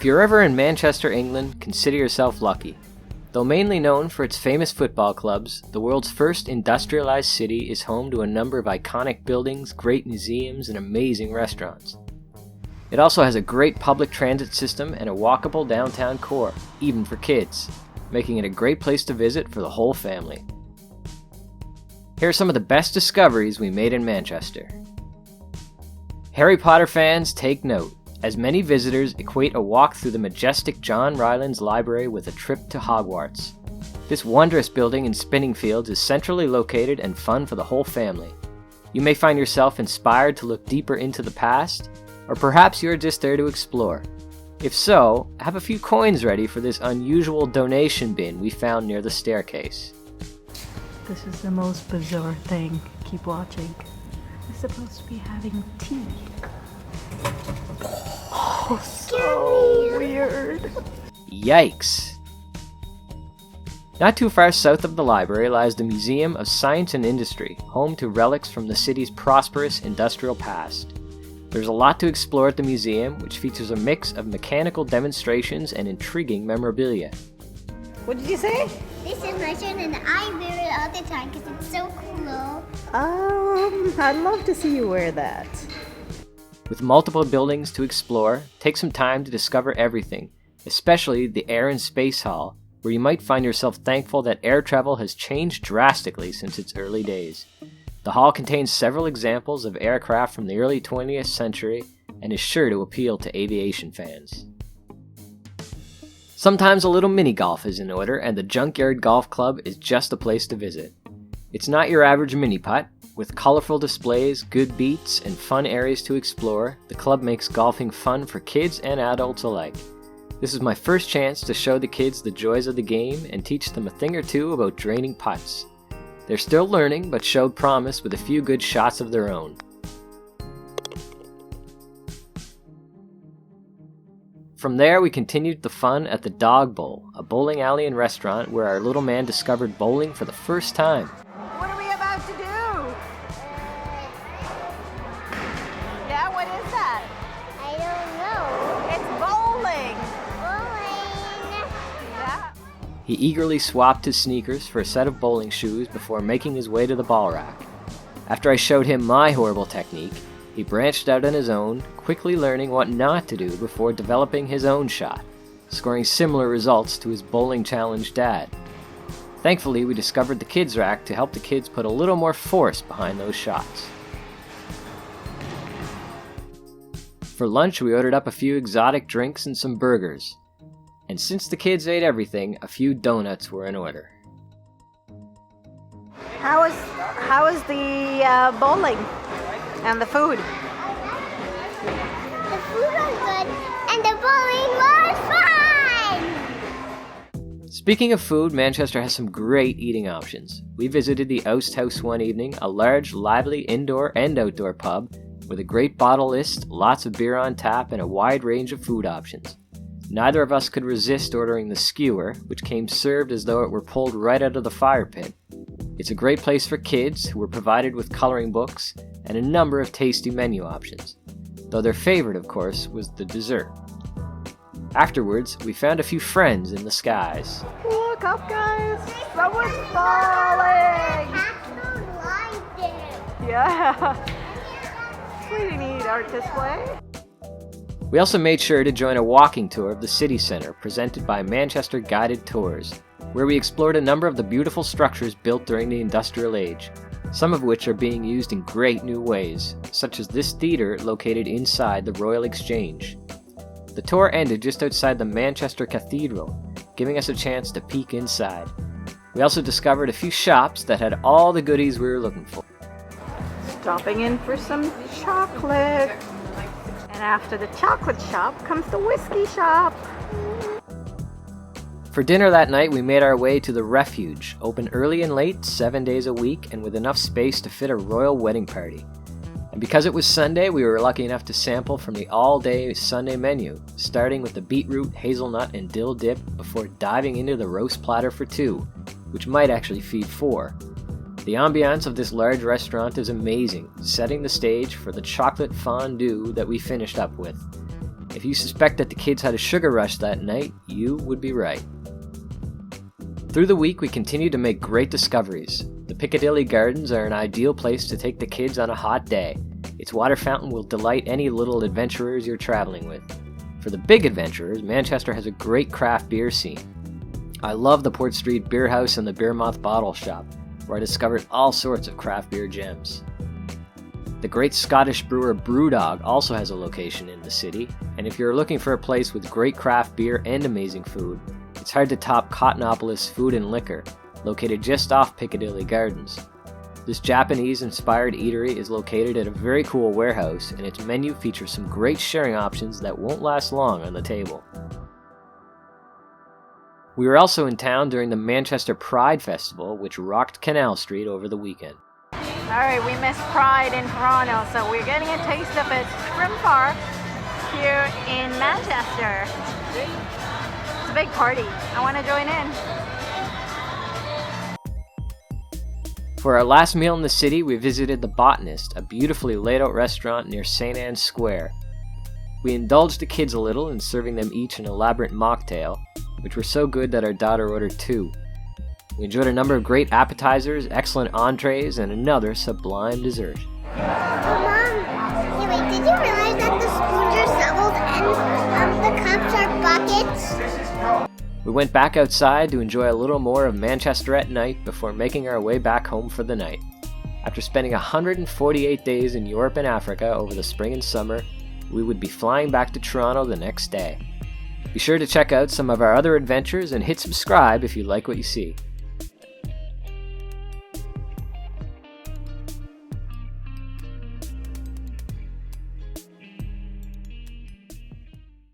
you're ever in Manchester, England, consider yourself lucky. Though mainly known for its famous football clubs, the world's first industrialized city is home to a number of iconic buildings, great museums, and amazing restaurants. It also has a great public transit system and a walkable downtown core, even for kids, making it a great place to visit for the whole family. Here are some of the best discoveries we made in Manchester. Harry Potter fans, take note, as many visitors equate a walk through the majestic John Rylands Library with a trip to Hogwarts. This wondrous building in Spinningfields is centrally located and fun for the whole family. You may find yourself inspired to look deeper into the past, or perhaps you're just there to explore. If so, have a few coins ready for this unusual donation bin we found near the staircase. This is the most bizarre thing. Keep watching. We're supposed to be having tea. Oh, so weird. Yikes! Not too far south of the library lies the Museum of Science and Industry, home to relics from the city's prosperous industrial past. There's a lot to explore at the museum, which features a mix of mechanical demonstrations and intriguing memorabilia. What did you say? This is my shirt and I wear it all the time because it's so cool. I'd love to see you wear that. With multiple buildings to explore, take some time to discover everything, especially the Air and Space Hall, where you might find yourself thankful that air travel has changed drastically since its early days. The hall contains several examples of aircraft from the early 20th century and is sure to appeal to aviation fans. Sometimes a little mini golf is in order, and the Junkyard Golf Club is just the place to visit. It's not your average mini putt. With colorful displays, good beats, and fun areas to explore, the club makes golfing fun for kids and adults alike. This is my first chance to show the kids the joys of the game and teach them a thing or two about draining putts. They're still learning, but showed promise with a few good shots of their own. From there, we continued the fun at the Dog Bowl, a bowling alley and restaurant where our little man discovered bowling for the first time. What are we about to do? Yeah, what is that? I don't know. It's bowling. Bowling. Yeah. He eagerly swapped his sneakers for a set of bowling shoes before making his way to the ball rack. After I showed him my horrible technique, he branched out on his own, quickly learning what not to do before developing his own shot, scoring similar results to his bowling challenge dad. Thankfully, we discovered the kids' rack to help the kids put a little more force behind those shots. For lunch, we ordered up a few exotic drinks and some burgers. And since the kids ate everything, a few donuts were in order. How was the bowling and the food? The food was good and the bowling was fun! Speaking of food, Manchester has some great eating options. We visited the Oust House one evening, a large, lively indoor and outdoor pub with a great bottle list, lots of beer on tap, and a wide range of food options. Neither of us could resist ordering the skewer, which came served as though it were pulled right out of the fire pit. It's a great place for kids, who were provided with coloring books and a number of tasty menu options, though their favorite, of course, was the dessert. Afterwards, we found a few friends in the skies. Look up, guys! Someone's falling! Yeah! Pretty neat art display. We also made sure to join a walking tour of the city centre presented by Manchester Guided Tours, where we explored a number of the beautiful structures built during the industrial age, some of which are being used in great new ways, such as this theatre located inside the Royal Exchange. The tour ended just outside the Manchester Cathedral, giving us a chance to peek inside. We also discovered a few shops that had all the goodies we were looking for. Stopping in for some chocolate. And after the chocolate shop comes the whiskey shop. For dinner that night, we made our way to the Refuge, open early and late, 7 days a week, and with enough space to fit a royal wedding party. And because it was Sunday, we were lucky enough to sample from the all-day Sunday menu, starting with the beetroot, hazelnut, and dill dip before diving into the roast platter for two, which might actually feed four. The ambiance of this large restaurant is amazing, setting the stage for the chocolate fondue that we finished up with. If you suspect that the kids had a sugar rush that night, you would be right. Through the week, we continue to make great discoveries. The Piccadilly Gardens are an ideal place to take the kids on a hot day. Its water fountain will delight any little adventurers you're traveling with. For the big adventurers, Manchester has a great craft beer scene. I love the Port Street Beer House and the Beer Moth Bottle Shop, where I discovered all sorts of craft beer gems. The great Scottish brewer Brewdog also has a location in the city, and if you're looking for a place with great craft beer and amazing food, it's hard to top Cottonopolis Food and Liquor, located just off Piccadilly Gardens. This Japanese-inspired eatery is located at a very cool warehouse, and its menu features some great sharing options that won't last long on the table. We were also in town during the Manchester Pride Festival, which rocked Canal Street over the weekend. Alright, we missed Pride in Toronto, so we're getting a taste of it from far here in Manchester. It's a big party. I want to join in. For our last meal in the city, we visited the Botanist, a beautifully laid out restaurant near St. Anne's Square. We indulged the kids a little in serving them each an elaborate mocktail, which were so good that our daughter ordered 2. We enjoyed a number of great appetizers, excellent entrees, and another sublime dessert. Oh, Mom, hey, wait, did you realize that the spoons are shovels and the cups are buckets? We went back outside to enjoy a little more of Manchester at night before making our way back home for the night. After spending 148 days in Europe and Africa over the spring and summer, we would be flying back to Toronto the next day. Be sure to check out some of our other adventures and hit subscribe if you like what you see.